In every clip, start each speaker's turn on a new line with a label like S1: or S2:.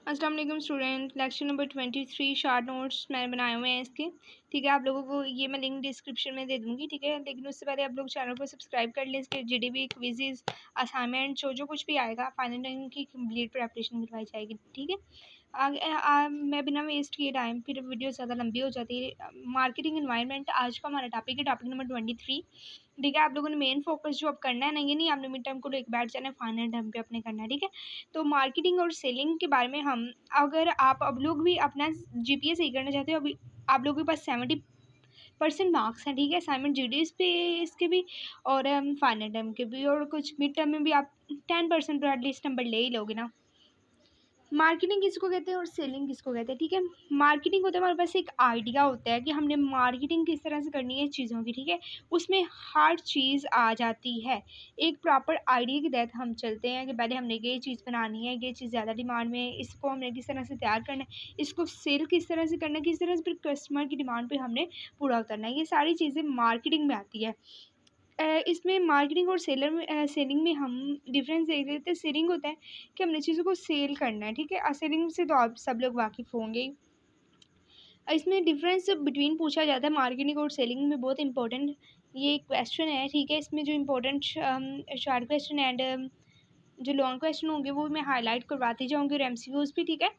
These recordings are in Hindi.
S1: अस्सलाम वालेकुम student. Lecture number 23 short notes मैंने बनाए हुए हैं इसके। ठीक है, आप लोगों को ये मैं लिंक डिस्क्रिप्शन में दे दूँगी। ठीक है, लेकिन उससे पहले आप लोग चैनल को सब्सक्राइब कर लें। इसके जीडीबी क्विज़ेस असाइनमेंट जो कुछ भी आएगा फाइनल टाइम की कंप्लीट प्रिपरेशन करवाई जाएगी। ठीक है, आगे मैं बिना वेस्ट किए टाइम, फिर वीडियो ज़्यादा लंबी हो जाती है। मार्केटिंग एनवायरनमेंट आज का हमारा टॉपिक है, टॉपिक नंबर 23। ठीक है, आप लोगों ने मेन फोकस जो अब करना है ना, ये नहीं आपने मिड टर्म को लेकर बैठ जाना है, फाइनल टर्म पे अपने करना है। ठीक है, तो मार्केटिंग और सेलिंग के बारे में हम, अगर आप अब लोग भी अपना जीपीए सही करना चाहते हो, अभी आप लोगों के पास 70% मार्क्स हैं। ठीक है, असाइनमेंट जीडीएस पे इसके भी और फाइनल टर्म के भी, और कुछ मिड टर्म में भी आप 10% तो एटलीस्ट नंबर ले ही लोगे ना। मार्केटिंग किसको कहते हैं और सेलिंग किसको कहते हैं? ठीक है, मार्केटिंग होता है हमारे पास एक आइडिया होता है कि हमने मार्केटिंग किस तरह से करनी है चीज़ों की। ठीक है, उसमें हर चीज़ आ जाती है। एक प्रॉपर आइडिया के तहत हम चलते हैं कि पहले हमने ये चीज़ बनानी है, ये चीज़ ज़्यादा डिमांड में है, इसको हमने किस तरह से तैयार करना है, इसको सेल किस तरह से करना है, किस तरह से फिर कस्टमर की डिमांड पर हमने पूरा उतरना है। ये सारी चीज़ें मार्केटिंग में आती है। इसमें मार्केटिंग और सेलिंग में हम डिफरेंस देख लेते हैं। सेलिंग होता है कि हमने चीज़ों को सेल करना है। ठीक है, सेलिंग से तो आप सब लोग वाकिफ़ होंगे ही। इसमें डिफरेंस बिटवीन पूछा जाता है मार्केटिंग और सेलिंग में, बहुत इंपॉर्टेंट ये क्वेश्चन है। ठीक है, इसमें जो इम्पोर्टेंट शॉर्ट क्वेश्चन एंड जो लॉन्ग क्वेश्चन होंगे वो मैं हाईलाइट करवाती जाऊँगी, और एमसीक्यूज़ भी। ठीक है,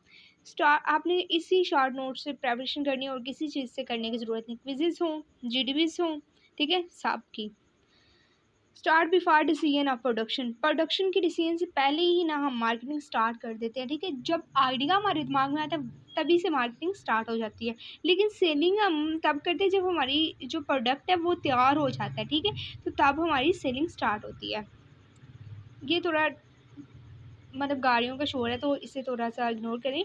S1: आपने इसी शॉर्ट नोट से प्रिपरेशन करनी है और किसी चीज़ से करने की ज़रूरत नहीं। क्विज़ेस हों, जीडीबीज़ हों, ठीक है, सब की। Start before decision of production, production के डिसीजन से पहले ही ना हम मार्केटिंग स्टार्ट कर देते हैं। ठीक है, जब आइडिया हमारे दिमाग में आता है तभी से मार्केटिंग स्टार्ट हो जाती है। लेकिन सेलिंग हम तब करते हैं जब हमारी जो प्रोडक्ट है वो तैयार हो जाता है। ठीक है, तो तब हमारी सेलिंग स्टार्ट होती है। ये थोड़ा मतलब गाड़ियों का शोर है तो इसे थोड़ा सा इग्नोर करें।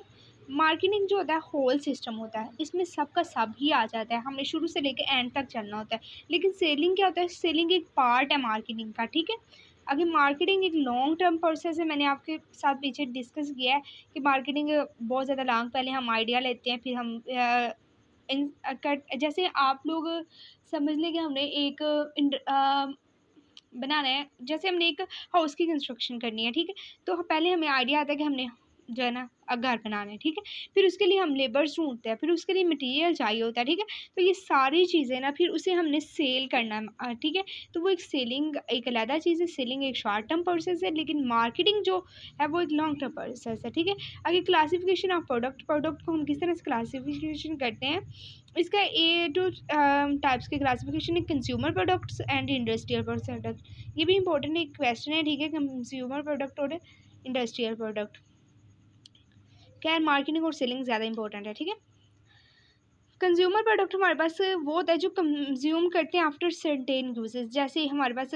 S1: मार्केटिंग जो होता है होल सिस्टम होता है, इसमें सबका सब ही आ जाता है, हमने शुरू से लेकर एंड तक चलना होता है। लेकिन सेलिंग क्या होता है? सेलिंग एक पार्ट है मार्केटिंग का। ठीक है, अगर मार्केटिंग एक लॉन्ग टर्म प्रोसेस है, मैंने आपके साथ पीछे डिस्कस किया है कि मार्केटिंग बहुत ज़्यादा लॉन्ग, पहले हम आइडिया लेते हैं, फिर हम जैसे आप लोग समझ लें कि हमने एक बनाना है, जैसे हमने एक हाउस की कंस्ट्रक्शन करनी है। ठीक है, तो पहले हमें आइडिया आता है कि हमने जो है ना घर बनाना है। ठीक है, फिर उसके लिए हम लेबर्स ढूंढते हैं, फिर उसके लिए मटेरियल चाहिए होता है। ठीक है, तो ये सारी चीज़ें ना फिर उसे हमने सेल करना है। ठीक है, तो वो एक सेलिंग एक अलग चीज़ है। सेलिंग एक शॉर्ट टर्म प्रोसेस है, लेकिन मार्केटिंग जो है वो एक लॉन्ग टर्म प्रोसेस है। ठीक है, आगे क्लासिफिकेशन ऑफ प्रोडक्ट को हम किस तरह से क्लासिफिकेशन करते हैं, इसका ए टू टाइप्स के क्लासिफिकेशन है, consumer products and industrial product. ये भी इंपॉर्टेंट एक क्वेश्चन है। ठीक है, कंज्यूमर प्रोडक्ट और इंडस्ट्रियल प्रोडक्ट। क्या है, मार्केटिंग और सेलिंग ज़्यादा इंपॉर्टेंट है। ठीक है, कंज्यूमर प्रोडक्ट हमारे पास वो होता है जो कंज्यूम करते हैं आफ्टर सर्टेन यूजेस। जैसे हमारे पास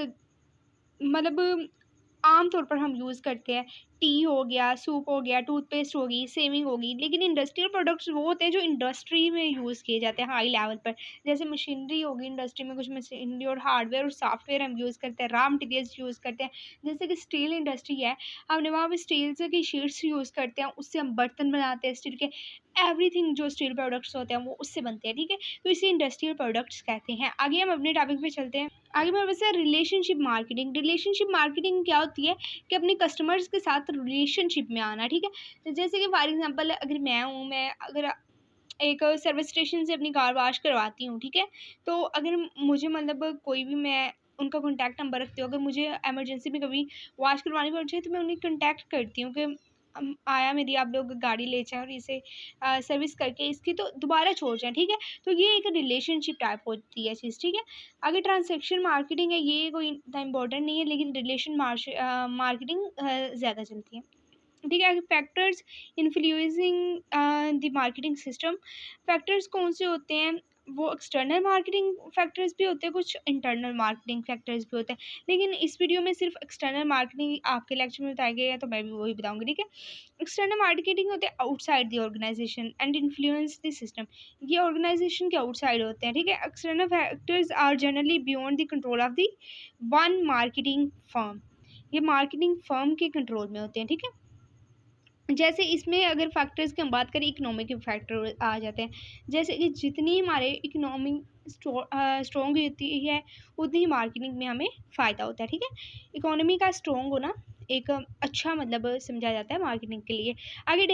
S1: मतलब आम तौर पर हम यूज़ करते हैं, टी हो गया, सूप हो गया, टूथपेस्ट होगी, सेविंग होगी। लेकिन इंडस्ट्रियल प्रोडक्ट्स वो होते हैं जो इंडस्ट्री में यूज़ किए जाते हैं हाई लेवल पर। जैसे मशीनरी होगी, इंडस्ट्री में कुछ मशीनरी और हार्डवेयर और सॉफ्टवेयर हम यूज़ करते हैं, रॉ मटेरियल्स यूज़ करते हैं। जैसे कि स्टील इंडस्ट्री है, हमने वहाँ पे स्टील्स की शीट्स यूज़ करते हैं, उससे हम बर्तन बनाते हैं स्टील के। एवरीथिंग जो स्टील प्रोडक्ट्स होते हैं वो उससे बनते हैं। ठीक है, तो इसे इंडस्ट्रियल प्रोडक्ट्स कहते हैं। आगे हम अपने टॉपिक पे चलते हैं। आगे मेरे पास है रिलेशनशिप मार्केटिंग। रिलेशनशिप मार्केटिंग क्या होती है कि अपने कस्टमर्स के साथ रिलेशनशिप में आना। ठीक है, तो जैसे कि फॉर एग्जांपल अगर मैं अगर एक सर्विस स्टेशन से अपनी कार वॉश करवाती हूँ। ठीक है, तो अगर मुझे मतलब कोई भी, मैं उनका कॉन्टैक्ट नंबर रखती हूँ, अगर मुझे एमरजेंसी में कभी वॉश करवानी पड़ जाए तो मैं उन्हें कॉन्टैक्ट करती हूँ कि आया मेरी आप लोग गाड़ी ले जाएँ और इसे सर्विस करके इसकी तो दोबारा छोड़ जाएँ। ठीक है, तो ये एक रिलेशनशिप टाइप होती है चीज़। ठीक है, आगे ट्रांसैक्शन मार्केटिंग है, ये कोई इतना इम्पोर्टेंट नहीं है, लेकिन रिलेशन मार्केटिंग ज़्यादा चलती है। ठीक है, factors influencing the marketing system. Factors कौन से होते हैं? वो एक्सटर्नल मार्केटिंग फैक्टर्स भी होते हैं, कुछ इंटरनल मार्केटिंग फैक्टर्स भी होते हैं। लेकिन इस वीडियो में सिर्फ एक्सटर्नल मार्केटिंग आपके लेक्चर में बताया गया है, तो मैं भी वही बताऊंगी। ठीक है, एक्सटर्नल मार्केटिंग होते हैं outside the organization and influence the system. ये ऑर्गेनाइजेशन के आउटसाइड होते हैं। ठीक है, external factors are generally beyond the control of the one marketing firm. ये मार्केटिंग फर्म के कंट्रोल में होते हैं। ठीक है, जैसे इसमें अगर फैक्टर्स की हम बात करें, इकोनॉमिक फैक्टर आ जाते हैं। जैसे कि जितनी हमारे इकोनॉमी स्ट्रॉन्ग होती है उतनी ही मार्केटिंग में हमें फ़ायदा होता है। ठीक है, इकोनॉमी का स्ट्रॉन्ग होना एक अच्छा मतलब समझा जाता है मार्केटिंग के लिए। आगे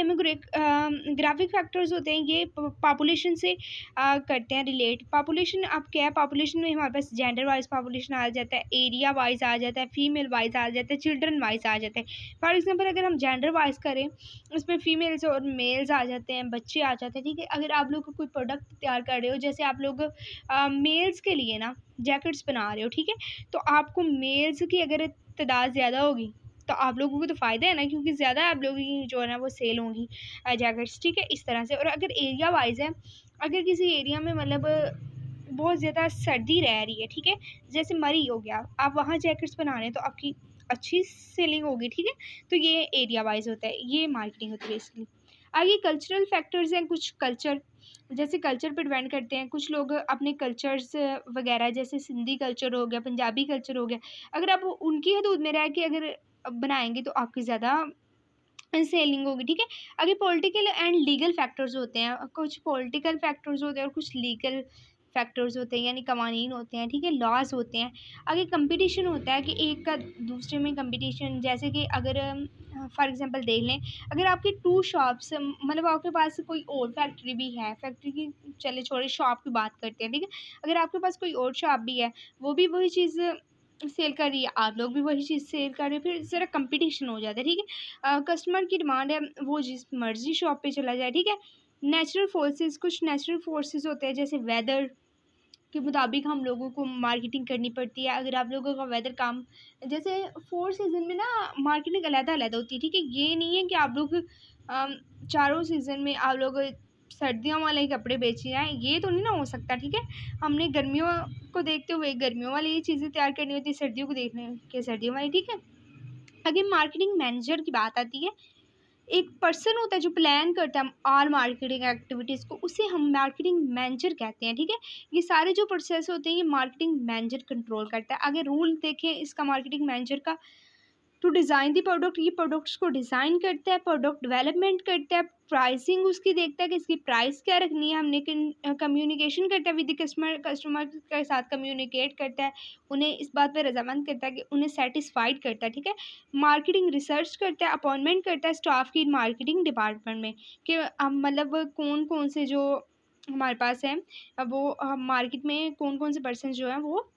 S1: ग्राफिक फैक्टर्स होते हैं, ये पॉपुलेशन से करते हैं रिलेट। पॉपुलेशन अब क्या है, पॉपुलेशन में हमारे पास जेंडर वाइज पॉपुलेशन आ जाता है, एरिया वाइज आ जाता है, फीमेल वाइज आ जाता है, चिल्ड्रन वाइज आ जाता है। फॉर एग्जांपल अगर हम जेंडर वाइज करें, उसमें फीमेल्स और मेल्स आ जाते हैं, बच्चे आ जाते हैं, ठीक है। अगर आप लोग कोई प्रोडक्ट तैयार कर रहे हो, जैसे आप लोग मेल्स के लिए ना जैकेट्स बना रहे हो, ठीक है, तो आपको मेल्स की अगर तादाद ज़्यादा होगी तो आप लोगों को तो फ़ायदा है ना, क्योंकि ज़्यादा आप लोगों की जो है ना वो सेल होंगी जैकेट्स, ठीक है, इस तरह से। और अगर एरिया वाइज है, अगर किसी एरिया में मतलब बहुत ज़्यादा सर्दी रह रही है, ठीक है, जैसे मरी हो गया, आप वहाँ जैकेट्स बना रहे हैं तो आपकी अच्छी सेलिंग होगी, ठीक है। तो ये एरिया वाइज होता है, ये मार्केटिंग होती है इसलिए। आगे कल्चरल फैक्टर्स हैं, कुछ कल्चर, जैसे कल्चर पे डिपेंड करते हैं। कुछ लोग अपने कल्चर्स वगैरह, जैसे सिंधी कल्चर हो गया, पंजाबी कल्चर हो गया, अगर आप उनकी हदूद में रह के अगर बनाएंगे तो आपकी ज़्यादा सेलिंग होगी, ठीक है। आगे पॉलिटिकल एंड लीगल फैक्टर्स होते हैं, कुछ पॉलिटिकल फैक्टर्स होते हैं और कुछ लीगल फैक्टर्स होते हैं, यानी कवानीन होते हैं, ठीक है, लॉज होते हैं। आगे कंपटीशन होता है कि एक का दूसरे में कंपटीशन, जैसे कि अगर फॉर एग्जांपल देख लें, अगर आपकी टू शॉप्स, मतलब आपके पास कोई और फैक्ट्री भी है, फैक्ट्री की चले छोड़े, शॉप की बात करते हैं, ठीक है, अगर आपके पास कोई और शॉप भी है, वो भी वही चीज़ सेल कर रही है, आप लोग भी वही चीज़ सेल कर रहे हैं, फिर ज़रा कंपटीशन हो जाता है, ठीक है। कस्टमर की डिमांड है, वो जिस मर्जी शॉप पे चला जाए, ठीक है। नेचुरल फोर्सेस, कुछ नेचुरल फोर्सेस होते हैं, जैसे वेदर के मुताबिक हम लोगों को मार्केटिंग करनी पड़ती है। अगर आप लोगों का वेदर काम, जैसे 4 सीज़न में ना मार्केटिंग अलग-अलग होती है, ठीक है। ये नहीं है कि आप लोग चारों सीज़न में आप लोग सर्दियों वाले ही कपड़े बेच रहे हैं, ये तो नहीं ना हो सकता, ठीक है। हमने गर्मियों को देखते हुए गर्मियों वाली चीज़ें तैयार करनी होती है, सर्दियों को देखने के सर्दियों वाली, ठीक है। आगे मार्केटिंग मैनेजर की बात आती है। एक पर्सन होता है जो प्लान करता है ऑल मार्केटिंग एक्टिविटीज़ को, उसे हम मार्केटिंग मैनेजर कहते हैं, ठीक है। ये सारे जो प्रोसेस होते हैं ये मार्केटिंग मैनेजर कंट्रोल करता है। आगे रूल देखें इसका मार्केटिंग मैनेजर का, टू डिज़ाइन दी प्रोडक्ट, ये प्रोडक्ट्स को डिज़ाइन करता है, प्रोडक्ट डेवलपमेंट करता है, प्राइसिंग उसकी देखता है कि इसकी प्राइस क्या रखनी है, हमने कम्युनिकेशन करता है विद द कस्टमर, कस्टमर के साथ कम्युनिकेट करता है, उन्हें इस बात पर रजामंद करता है कि उन्हें सेटिस्फाइड करता है, ठीक है। मार्केटिंग रिसर्च करता है, अपॉइंटमेंट करता है स्टाफ की मार्केटिंग डिपार्टमेंट में, कि हम मतलब कौन कौन से जो हमारे पास हैं, वो मार्केट में कौन कौन से पर्सन जो हैं वो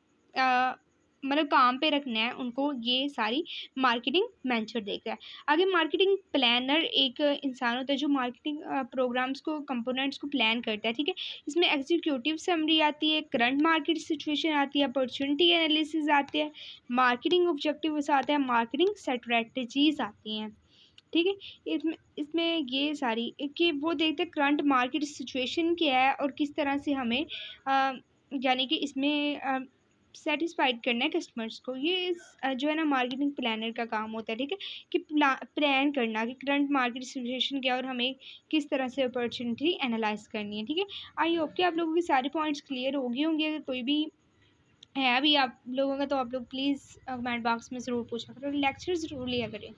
S1: मतलब काम पे रखना है उनको, ये सारी मार्केटिंग मैनेजर देख रहा है। आगे मार्केटिंग प्लानर एक इंसान होता है जो मार्केटिंग प्रोग्राम्स को, कंपोनेंट्स को प्लान करता है, ठीक है। इसमें एग्जीक्यूटिव समरी आती है, करंट मार्केट सिचुएशन आती है, अपॉर्चुनिटी एनालिसिस आती है, मार्केटिंग ऑब्जेक्टिव्स आता है, मार्केटिंग स्ट्रेटजीज आती हैं, ठीक है। इसमें इसमें ये सारी कि वो देखते हैं करंट मार्केट सिचुएशन क्या है और किस तरह से हमें यानी कि इसमें सेटिस्फाइड करना है कस्टमर्स को। ये जो है ना मार्केटिंग प्लानर का काम होता है, ठीक है, कि प्लान करना कि करंट मार्केट सिचुएशन क्या है और हमें किस तरह से अपॉर्चुनिटी एनालाइज करनी है, ठीक है। आई होप कि आप लोगों के सारे पॉइंट्स क्लियर हो गए होंगे। अगर कोई भी है अभी आप लोगों का तो आप लोग प्लीज़ कमेंट बॉक्स में ज़रूर पूछा करो, लेक्चर ज़रूर लिया करें।